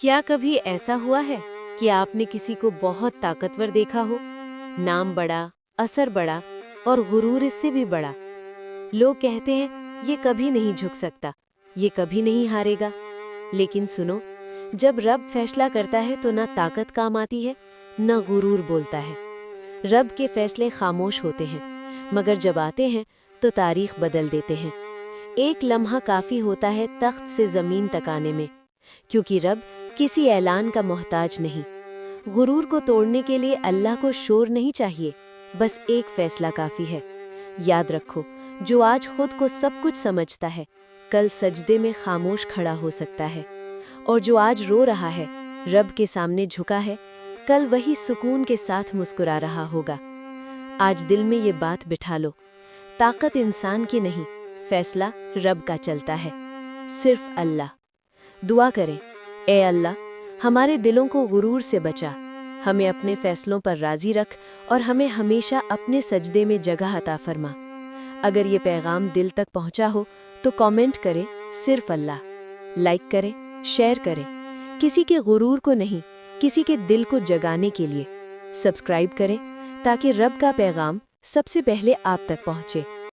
کیا کبھی ایسا ہوا ہے کہ آپ نے کسی کو بہت طاقتور دیکھا ہو؟ نام بڑا، اثر بڑا اور غرور اس سے بھی بڑا۔ لوگ کہتے ہیں یہ کبھی نہیں جھک سکتا، یہ کبھی نہیں ہارے گا۔ لیکن سنو، جب رب فیصلہ کرتا ہے تو نہ طاقت کام آتی ہے، نہ غرور بولتا ہے۔ رب کے فیصلے خاموش ہوتے ہیں، مگر جب آتے ہیں تو تاریخ بدل دیتے ہیں۔ ایک لمحہ کافی ہوتا ہے تخت سے زمین تک آنے میں، کیونکہ رب کسی اعلان کا محتاج نہیں۔ غرور کو توڑنے کے لیے اللہ کو شور نہیں چاہیے، بس ایک فیصلہ کافی ہے۔ یاد رکھو، جو آج خود کو سب کچھ سمجھتا ہے، کل سجدے میں خاموش کھڑا ہو سکتا ہے۔ اور جو آج رو رہا ہے، رب کے سامنے جھکا ہے، کل وہی سکون کے ساتھ مسکرا رہا ہوگا۔ آج دل میں یہ بات بٹھا لو، طاقت انسان کی نہیں، فیصلہ رب کا چلتا ہے، صرف اللہ۔ دعا کریں، اے اللہ، ہمارے دلوں کو غرور سے بچا، ہمیں اپنے فیصلوں پر راضی رکھ اور ہمیں ہمیشہ اپنے سجدے میں جگہ عطا فرما۔ اگر یہ پیغام دل تک پہنچا ہو تو کامنٹ کریں صرف اللہ، لائک کریں، شیئر کریں، کسی کے غرور کو نہیں، کسی کے دل کو جگانے کے لیے۔ سبسکرائب کریں تاکہ رب کا پیغام سب سے پہلے آپ تک پہنچے۔